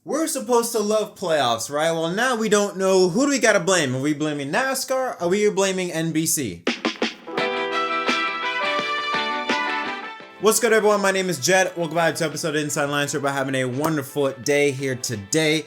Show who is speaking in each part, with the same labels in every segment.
Speaker 1: We're supposed to love playoffs, right? Well, now we don't know who do we gotta blame. Are we blaming NASCAR? Are we blaming NBC? What's good, everyone? My name is Jed. Welcome back to episode of Inside Lines. We're having a wonderful day here today.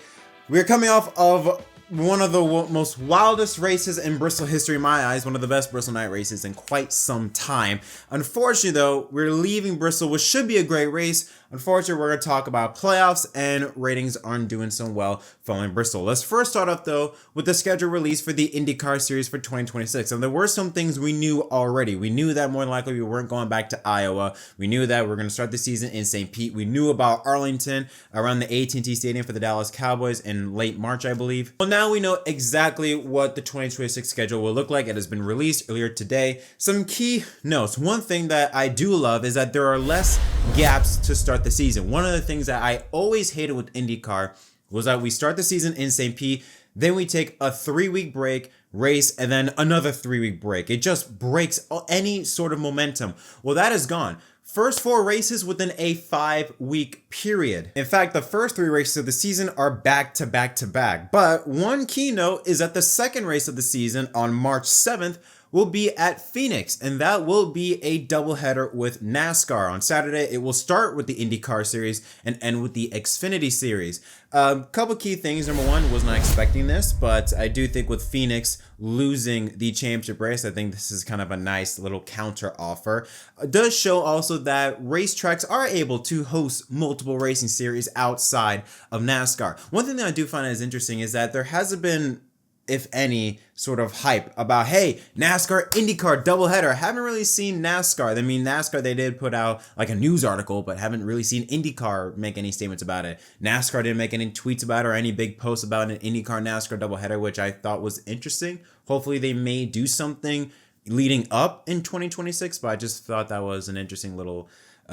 Speaker 1: We're coming off of one of the most wildest races in Bristol history in my eyes, one of the best Bristol night races in quite some time. Unfortunately, though, we're leaving Bristol, which should be a great race. Unfortunately, we're going to talk about playoffs, and ratings aren't doing so well following Bristol. Let's first start off, though, with the schedule release for the IndyCar series for 2026. And there were some things we knew already. We knew that more than likely we weren't going back to Iowa. We knew that we were going to start the season in St. Pete. We knew about Arlington around the AT&T Stadium for the Dallas Cowboys in late March, I believe. Well, now we know exactly what the 2026 schedule will look like. It has been released earlier today. Some key notes. One thing that I do love is that there are less gaps to start the season. One of the things that I always hated with IndyCar was that we start the season in St. Pete, then we take a 3-week break, race, and then another 3-week break. It just breaks any sort of momentum. Well, that is gone. First 4 races within a 5-week period. In fact, the first 3 races of the season are back to back to back. But one key note is that the second race of the season on March 7th will be at Phoenix, and that will be a doubleheader with NASCAR. On Saturday, it will start with the IndyCar series and end with the Xfinity series. Couple key things. Number one, was not expecting this, but I do think with Phoenix losing the championship race, I think this is kind of a nice little counter offer. It does show also that racetracks are able to host multiple racing series outside of NASCAR. One thing that I do find is interesting is that there hasn't been, if any, sort of hype about, hey, NASCAR, IndyCar, doubleheader. I haven't really seen NASCAR. I mean, NASCAR, they did put out like a news article, but haven't really seen IndyCar make any statements about it. NASCAR didn't make any tweets about it or any big posts about an IndyCar, NASCAR doubleheader, which I thought was interesting. Hopefully they may do something leading up in 2026, but I just thought that was an interesting little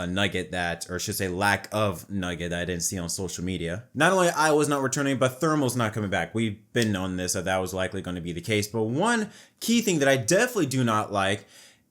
Speaker 1: nugget that, or I should say lack of nugget that I didn't see on social media. Not only Iowa's not returning, but Thermal's not coming back. We've been on this, that was likely going to be the case. But one key thing that I definitely do not like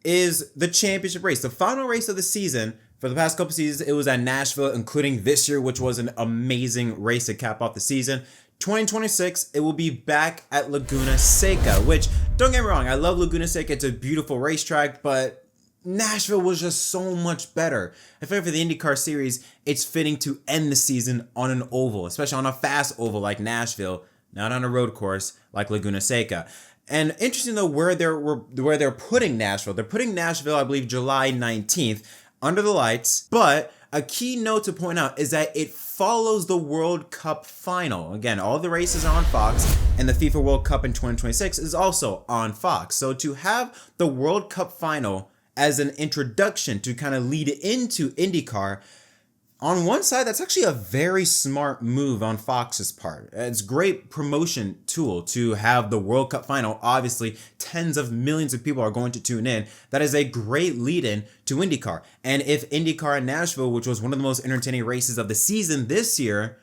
Speaker 1: is the championship race. The final race of the season, for the past couple seasons, it was at Nashville, including this year, which was an amazing race to cap off the season. 2026, it will be back at Laguna Seca, which, don't get me wrong, I love Laguna Seca. It's a beautiful racetrack, but Nashville was just so much better. I feel like for the IndyCar series, it's fitting to end the season on an oval, especially on a fast oval like Nashville, not on a road course like Laguna Seca. And interesting though, where they're putting Nashville. They're putting Nashville, I believe, July 19th under the lights. But a key note to point out is that it follows the World Cup final. Again, all the races are on Fox, and the FIFA World Cup in 2026 is also on Fox. So to have the World Cup final as an introduction to kind of lead into IndyCar, on one side, that's actually a very smart move on Fox's part. It's a great promotion tool to have the World Cup final. Obviously, tens of millions of people are going to tune in. That is a great lead-in to IndyCar. And if IndyCar in Nashville, which was one of the most entertaining races of the season this year,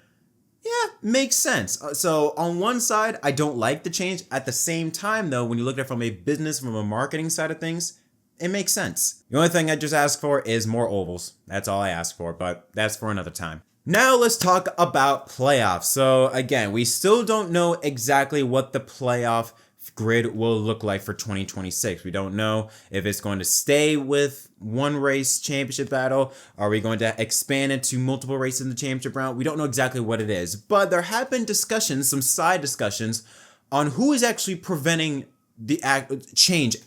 Speaker 1: yeah, makes sense. So on one side, I don't like the change. At the same time, though, when you look at it from a business, from a marketing side of things, it makes sense. The only thing I just ask for is more ovals. That's all I ask for, but that's for another time. Now let's talk about playoffs. So again, we still don't know exactly what the playoff grid will look like for 2026. We don't know if it's going to stay with one race championship battle. Are we going to expand it to multiple races in the championship round? We don't know exactly what it is, but there have been discussions, some side discussions on who is actually preventing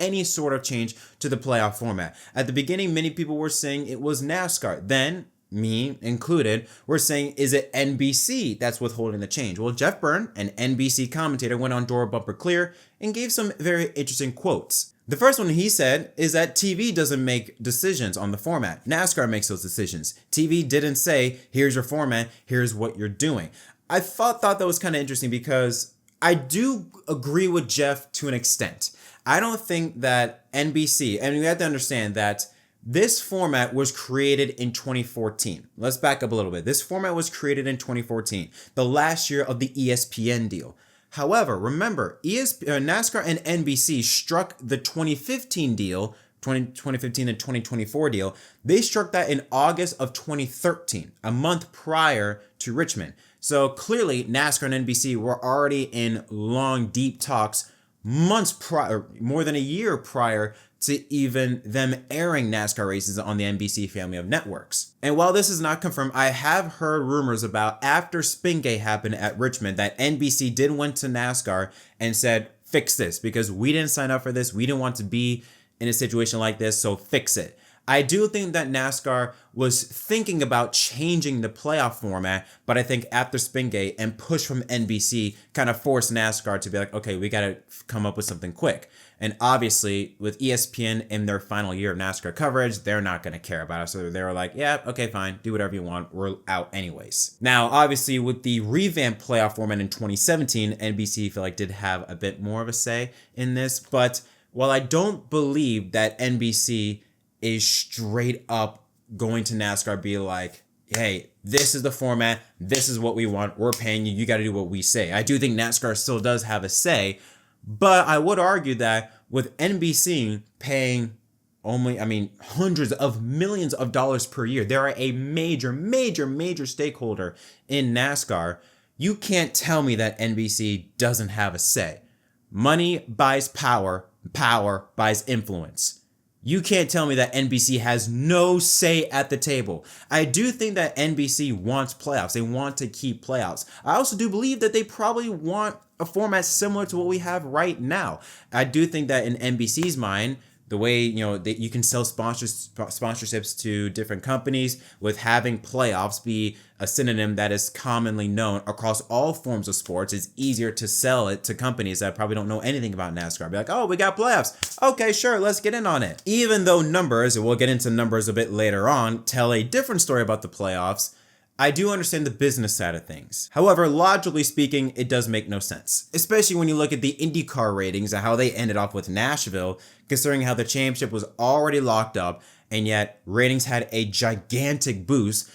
Speaker 1: any sort of change to the playoff format. At the beginning, many people were saying it was NASCAR. Then, me included, were saying, is it NBC that's withholding the change? Well, Jeff Burton, an NBC commentator, went on Door Bumper Clear and gave some very interesting quotes. The first one he said is that TV doesn't make decisions on the format. NASCAR makes those decisions. TV didn't say, here's your format, here's what you're doing. I thought that was kind of interesting because I do agree with Jeff to an extent. I don't think that NBC, and you have to understand that this format was created in 2014. Let's back up a little bit. This format was created in 2014, the last year of the ESPN deal. However, remember, NASCAR and NBC struck the 2015 deal, 2015 and 2024 deal. They struck that in August of 2013, a month prior to Richmond. So clearly NASCAR and NBC were already in long, deep talks months prior, more than a year prior to even them airing NASCAR races on the NBC family of networks. And while this is not confirmed, I have heard rumors about after Spingate happened at Richmond that NBC did went to NASCAR and said, fix this because we didn't sign up for this. We didn't want to be in a situation like this, so fix it. I do think that NASCAR was thinking about changing the playoff format, but I think after Spingate and push from NBC kind of forced NASCAR to be like, okay, we got to come up with something quick. And obviously with ESPN in their final year of NASCAR coverage, they're not going to care about it. So they were like, yeah, okay, fine, do whatever you want. We're out anyways. Now, obviously with the revamped playoff format in 2017, NBC feel like did have a bit more of a say in this. But while I don't believe that NBC is straight up going to NASCAR be like, hey, this is the format, this is what we want, we're paying you, you got to do what we say. I do think NASCAR still does have a say, but I would argue that with NBC paying only, hundreds of millions of dollars per year, they're a major stakeholder in NASCAR. You can't tell me that NBC doesn't have a say. Money buys power, power buys influence. You can't tell me that NBC has no say at the table. I do think that NBC wants playoffs. They want to keep playoffs. I also do believe that they probably want a format similar to what we have right now. I do think that in NBC's mind, the way, that you can sell sponsorships to different companies with having playoffs be a synonym that is commonly known across all forms of sports, it's easier to sell it to companies that probably don't know anything about NASCAR. Be like, oh, we got playoffs. Okay, sure, let's get in on it. Even though numbers, and we'll get into numbers a bit later on, tell a different story about the playoffs, I do understand the business side of things. However, logically speaking, it does make no sense, especially when you look at the IndyCar ratings and how they ended off with Nashville, considering how the championship was already locked up and yet ratings had a gigantic boost.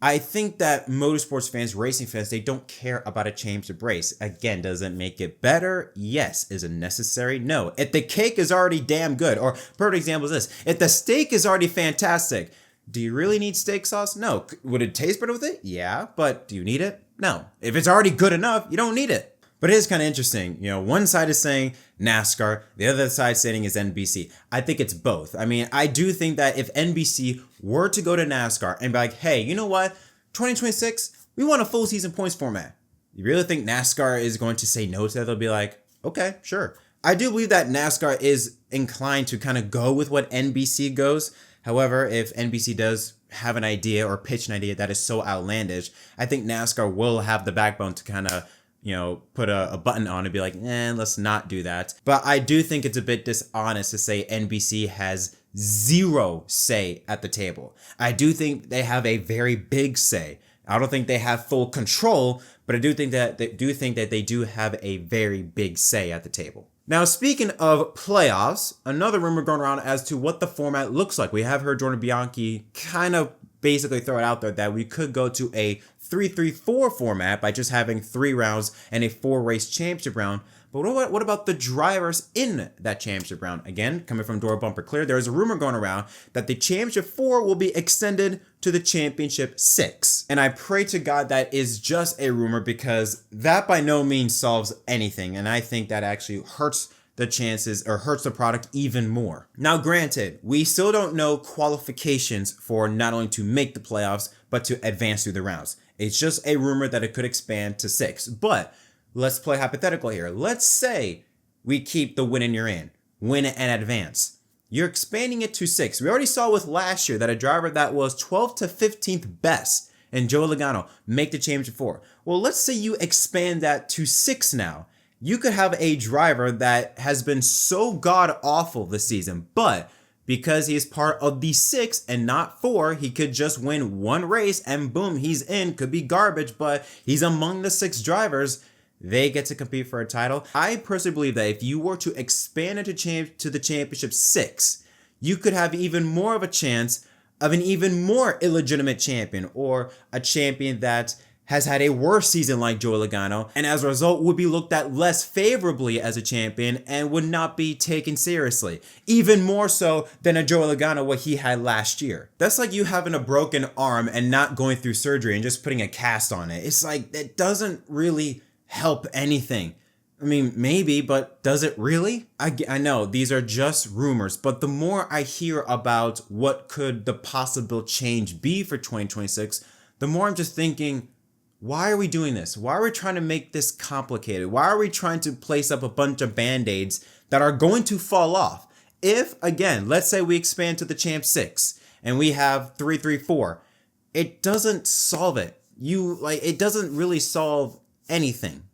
Speaker 1: I think that motorsports fans, racing fans, they don't care about a championship race. Again, does it make it better? Yes. Is it necessary? No. If the cake is already damn good, or perfect example is this, if the steak is already fantastic, do you really need steak sauce? No. Would it taste better with it? Yeah, but do you need it? No. If it's already good enough, you don't need it. But it is kind of interesting. One side is saying NASCAR, the other side saying is NBC. I think it's both. I do think that if NBC were to go to NASCAR and be like, hey, you know what? 2026, we want a full season points format. You really think NASCAR is going to say no to that? They'll be like, okay, sure. I do believe that NASCAR is inclined to kind of go with what NBC goes. However, if NBC does have an idea or pitch an idea that is so outlandish, I think NASCAR will have the backbone to kind of, put a button on and be like, let's not do that. But I do think it's a bit dishonest to say NBC has zero say at the table. I do think they have a very big say. I don't think they have full control, but I do think that they do have a very big say at the table. Now, speaking of playoffs, another rumor going around as to what the format looks like. We have heard Jordan Bianchi kind of basically throw it out there that we could go to a 3-3-4 format by just having 3 rounds and a 4-race championship round. But what about the drivers in that championship round? Again, coming from Door Bumper Clear, there's a rumor going around that the championship 4 will be extended to the championship 6. And I pray to God that is just a rumor, because that by no means solves anything. And I think that actually hurts the chances or hurts the product even more. Now, granted, we still don't know qualifications for not only to make the playoffs, but to advance through the rounds. It's just a rumor that it could expand to 6. But let's play hypothetical here. Let's say we keep the win and you're in, win and advance. You're expanding it to 6. We already saw with last year that a driver that was 12th to 15th best, and Joe Logano, make the championship 4. Well, let's say you expand that to 6 now. You could have a driver that has been so god-awful this season, but because he is part of the 6 and not 4, he could just win 1 race and boom, he's in. Could be garbage, but he's among the 6 drivers. They get to compete for a title. I personally believe that if you were to expand it to the championship 6, you could have even more of a chance of an even more illegitimate champion, or a champion that has had a worse season like Joey Logano, and as a result would be looked at less favorably as a champion and would not be taken seriously. Even more so than a Joey Logano what he had last year. That's like you having a broken arm and not going through surgery and just putting a cast on it. It's like, it doesn't really help anything. I mean, maybe, but does it really? I know these are just rumors, but the more I hear about what could the possible change be for 2026, the more I'm just thinking, why are we doing this? Why are we trying to make this complicated? Why are we trying to place up a bunch of band-aids that are going to fall off? If, again, let's say we expand to the Champ 6 and we have 3-3-4, it doesn't solve it. It doesn't really solve anything.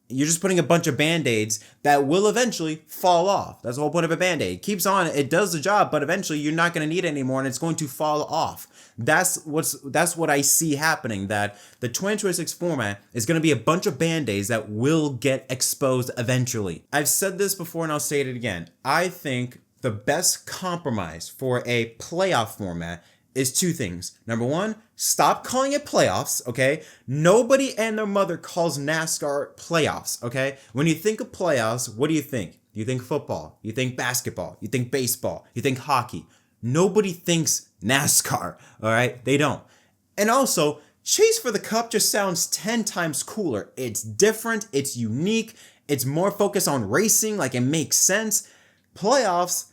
Speaker 1: You're just putting a bunch of band-aids that will eventually fall off. That's the whole point of a band-aid. It keeps on, it does the job, but eventually you're not going to need it anymore and it's going to fall off. That's what I see happening, that the 2026 format is going to be a bunch of band-aids that will get exposed eventually. I've said this before and I'll say it again. I think the best compromise for a playoff format is two things. Number one, stop calling it playoffs, okay? Nobody and their mother calls NASCAR playoffs, okay? When you think of playoffs, what do you think? You think football, you think basketball, you think baseball, you think hockey. Nobody thinks NASCAR, all right? They don't. And also, Chase for the Cup just sounds 10 times cooler. It's different, it's unique, it's more focused on racing, like it makes sense. Playoffs,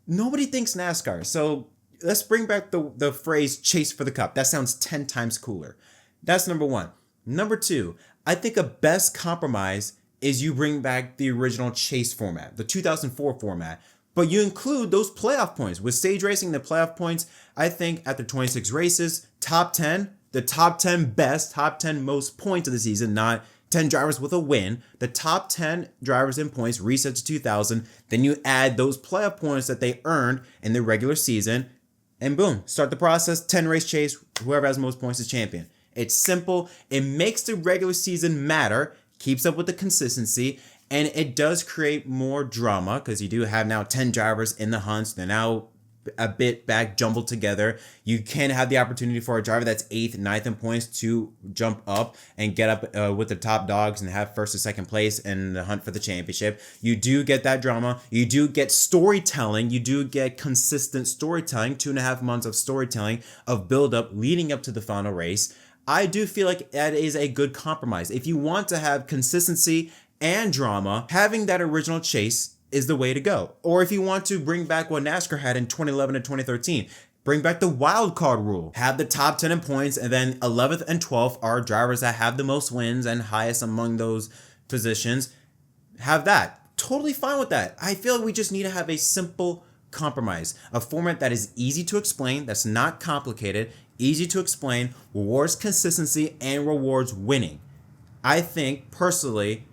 Speaker 1: nobody thinks NASCAR, so let's bring back the phrase Chase for the Cup. That sounds 10 times cooler. That's number one. Number two, I think a best compromise is you bring back the original Chase format, the 2004 format, but you include those playoff points. With stage racing, the playoff points, I think at the 26 races, top 10, the top 10 best, top 10 most points of the season, not 10 drivers with a win, the top 10 drivers in points reset to 2,000, then you add those playoff points that they earned in the regular season, and boom, start the process, 10 race chase, whoever has most points is champion. It's simple, it makes the regular season matter, keeps up with the consistency, and it does create more drama because you do have now 10 drivers in the hunts. They're now a bit back jumbled together. You can have the opportunity for a driver that's 8th, 9th in points to jump up and get up with the top dogs and have first or second place in the hunt for the championship. You do get that drama. You do get storytelling. You do get consistent storytelling, 2.5 months of storytelling, of build-up leading up to the final race. I do feel like that is a good compromise. If you want to have consistency and drama, having that original chase is the way to go. Or if you want to bring back what NASCAR had in 2011 and 2013, bring back the wild card rule. Have the top 10 in points, and then 11th and 12th are drivers that have the most wins and highest among those positions. Have that. Totally fine with that. I feel like we just need to have a simple compromise, a format that is easy to explain, that's not complicated, easy to explain, rewards consistency, and rewards winning. I think, personally,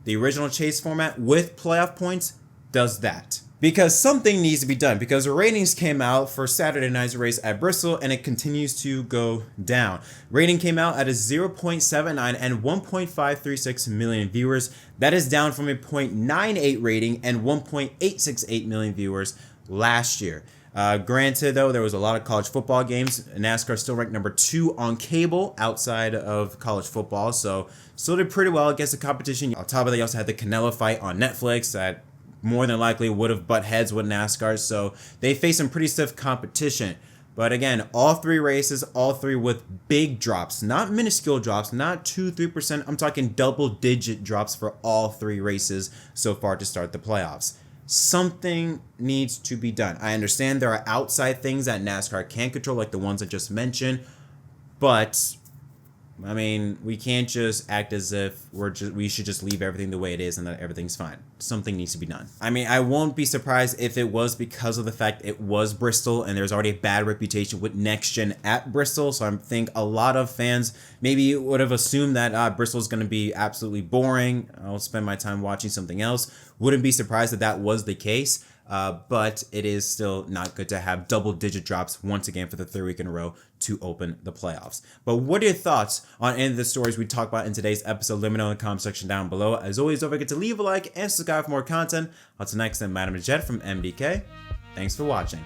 Speaker 1: the original chase format with playoff points does that. Because something needs to be done, because the ratings came out for Saturday night's race at Bristol and it continues to go down. Rating came out at a 0.79 and 1.536 million viewers. That is down from a 0.98 rating and 1.868 million viewers last year. Granted, though, there was a lot of college football games. NASCAR still ranked number 2 on cable outside of college football, so still did pretty well against the competition. On top of that, you also had the Canelo fight on Netflix that more than likely would have butt heads with NASCAR, so they faced some pretty stiff competition. But again, all 3 races, all 3 with big drops, not minuscule drops, not 2-3%. I'm talking double-digit drops for all 3 races so far to start the playoffs. Something needs to be done. I understand there are outside things that NASCAR can't control, like the ones I just mentioned, but I mean, we can't just act as if we should just leave everything the way it is and that everything's fine. Something needs to be done. I mean, I won't be surprised if it was because of the fact it was Bristol and there's already a bad reputation with next gen at Bristol. So I think a lot of fans maybe would have assumed that Bristol's going to be absolutely boring. I'll spend my time watching something else. Wouldn't be surprised if that was the case. But it is still not good to have double-digit drops once again for the 3rd week in a row to open the playoffs. But what are your thoughts on any of the stories we talked about in today's episode? Let me know in the comment section down below. As always, don't forget to leave a like and subscribe for more content. Until next time, Madam Jet from MDK. Thanks for watching.